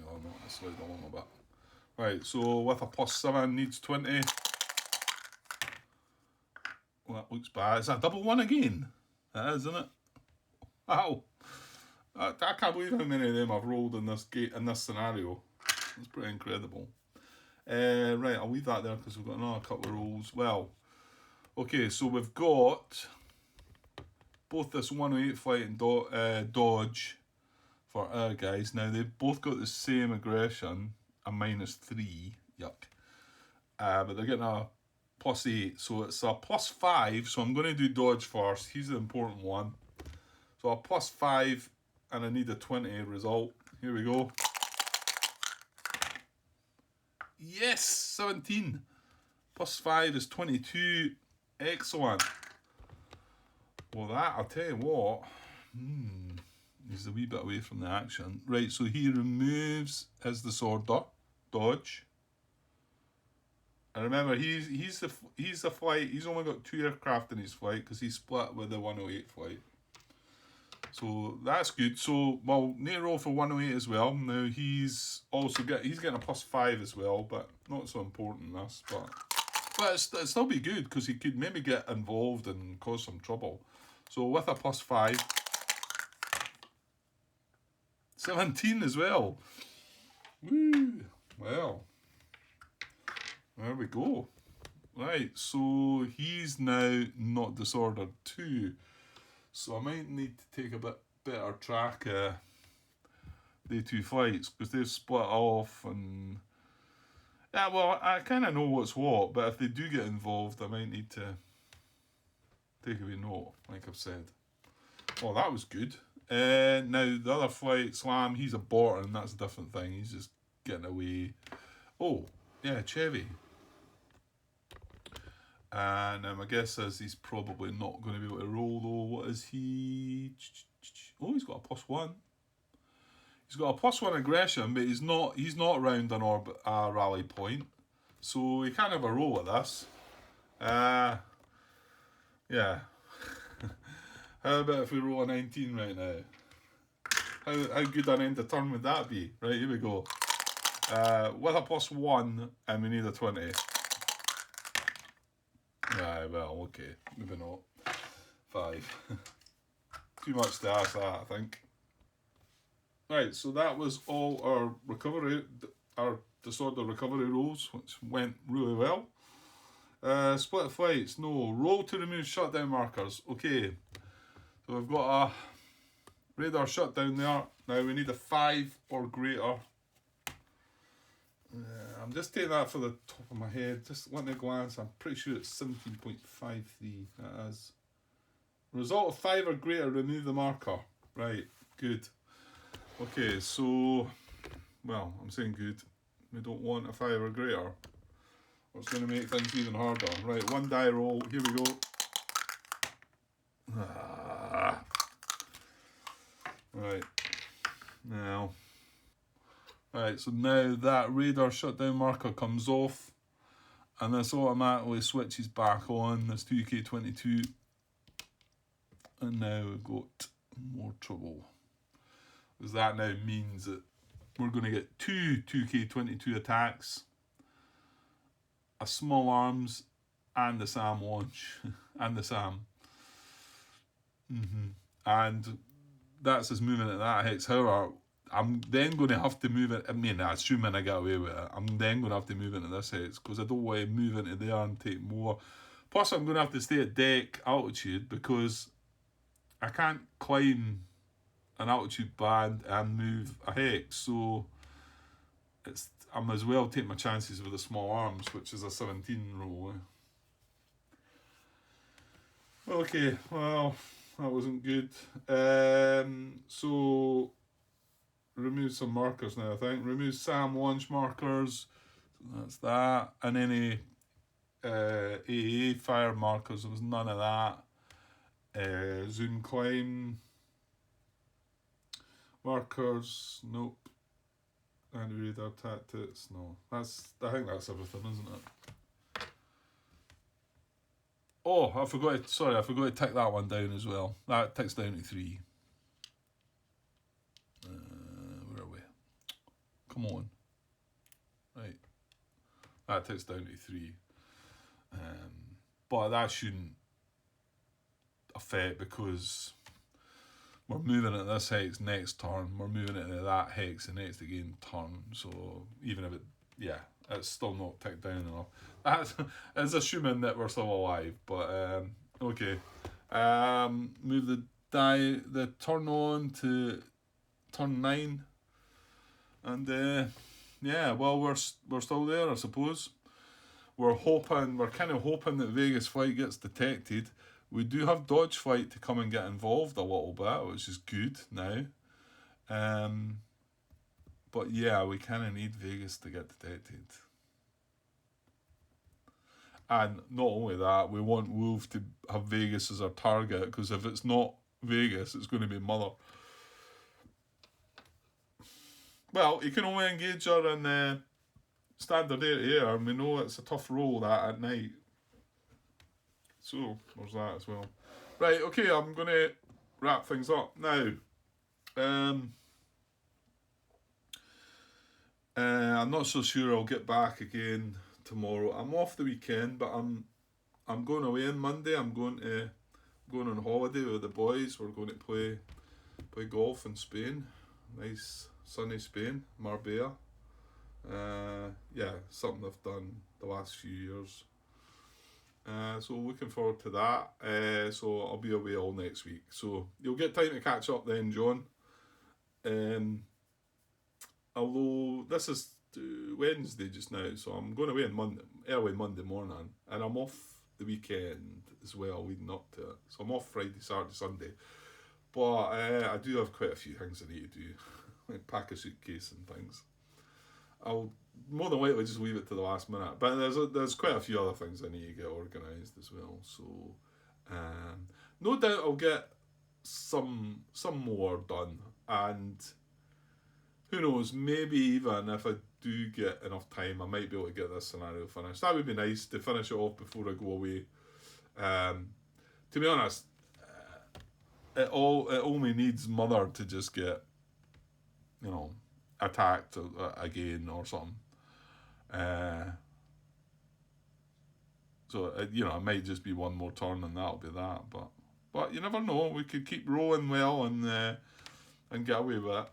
I'll slide along a bit. Right, so with a +7 needs 20. looks bad. It's a double one again. That is, isn't it? Wow. I can't believe how many of them I've rolled in this scenario. It's pretty incredible. Right, I'll leave that there because we've got another couple of rolls. Well, okay, so we've got both this 108 flight and dodge for our guys. Now, they've both got the same aggression, a -3. Yuck. But they're getting a +8, so it's a +5. So I'm going to do dodge first. He's the important one. So a +5, and I need a 20 result. Here we go. Yes, 17. +5 is 22. Excellent. Well, that, I'll tell you what. He's a wee bit away from the action. Right, so he removes his disorder, dodge. And remember, he's the flight. He's only got 2 aircraft in his flight because he's split with the 108 flight. So that's good. So, well, need to roll for 108 as well. Now he's getting a +5 as well, but not so important this. But it'd still be good because he could maybe get involved and cause some trouble. So with a +5, 17 as well. Woo! Well, there we go. Right, so he's now not disordered too. So I might need to take a bit better track of the 2 flights because they've split off and... Yeah, well, I kind of know what's what, but if they do get involved, I might need to take a wee note, like I've said. Oh, that was good. Now, the other flight, Slam, he's aborting, that's a different thing. He's just getting away. Oh, yeah, Chevy. And my guess is he's probably not going to be able to roll, though. What is he? Oh, he's got a +1. He's got a +1 aggression, but he's not around an orbit rally point, so he can't have a roll at this. Yeah. How about if we roll a 19 right now? How good an end of turn would that be? Right, here we go. With a +1, and we need a 20. Right, well, okay, maybe not. 5. Too much to ask that, I think. Right, so that was all our disorder recovery rolls, which went really well. Split flights, no. Roll to remove shutdown markers. Okay, so we've got a radar shutdown there. Now we need a 5 or greater. I'm just taking that for the top of my head. Just let me glance. I'm pretty sure it's 17.53. That is. Result of 5 or greater, remove the marker. Right, good. Okay, so, well, I'm saying good. We don't want a 5 or greater. What's going to make things even harder? Right, 1 die roll. Here we go. Right. Now. Right, so now that radar shutdown marker comes off. And this automatically switches back on. This 2K22. And now we've got more trouble. Because that now means that we're going to get 2 2K22 attacks, a small arms, and the SAM launch, and the SAM. And that's his movement at that hex. However, I'm then going to have to move it. I mean, assuming I get away with it, I'm then going to have to move into this hex because I don't want to move into there and take more. Plus, I'm going to have to stay at deck altitude because I can't climb an altitude band and move a hex, so I might as well take my chances with the small arms, which is a 17 roll. Okay, well, that wasn't good. So remove some markers now, I think. Remove SAM launch markers, so that's that, and any AA fire markers, there was none of that. Zoom climb markers, nope. And radar tactics, no. I think that's everything, isn't it? Oh, I forgot to tick that one down as well. That ticks down to 3. Where are we? Come on. Right. That ticks down to 3. But that shouldn't effect because we're moving at this hex next turn, we're moving it into that hex the next again turn, so even if it's still not ticked down enough. That's assuming that we're still alive, but okay. Move the turn on to turn 9, and well, we're still there, I suppose. We're kind of hoping that Vegas flight gets detected. We do have dodge flight to come and get involved a little bit, which is good now. But yeah, we kind of need Vegas to get detected. And not only that, we want Wolf to have Vegas as our target, because if it's not Vegas, it's going to be Mother. Well, you can only engage her in standard air-to-air, and we know it's a tough roll that at night. So, there's that as well. Right, okay, I'm going to wrap things up now. I'm not so sure I'll get back again tomorrow. I'm off the weekend, but I'm going away on Monday. I'm going on holiday with the boys. We're going to play golf in Spain. Nice sunny Spain, Marbella. Something I've done the last few years. So looking forward to that. So I'll be away all next week. So you'll get time to catch up then, John. Although this is Wednesday just now, so I'm going away on early Monday morning, and I'm off the weekend as well leading up to it. So I'm off Friday, Saturday, Sunday. But I do have quite a few things I need to do, like pack a suitcase and things. I'll more than likely just leave it to the last minute. But there's quite a few other things I need to get organised as well. So no doubt I'll get some more done, and who knows, maybe even if I do get enough time, I might be able to get this scenario finished. That would be nice to finish it off before I go away. To be honest, it only needs Mother to just get, attacked again or something. So it might just be one more turn and that'll be that. But you never know. We could keep rolling well and get away with it.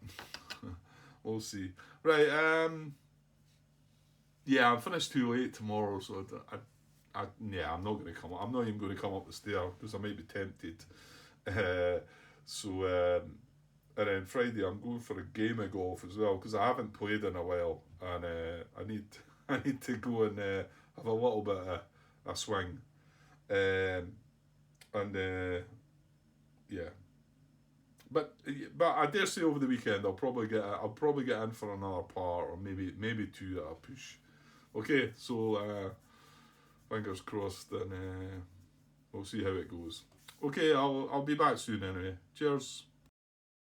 We'll see. Right. I'm finished too late tomorrow, so I'm not going to come up. I'm not even going to come up the stair because I might be tempted. And then Friday I'm going for a game of golf as well because I haven't played in a while, and I need to go and have a little bit of a swing, But I dare say over the weekend I'll probably get in for another par, or maybe two that I'll push. Okay, so fingers crossed, and we'll see how it goes. Okay, I'll be back soon anyway. Cheers.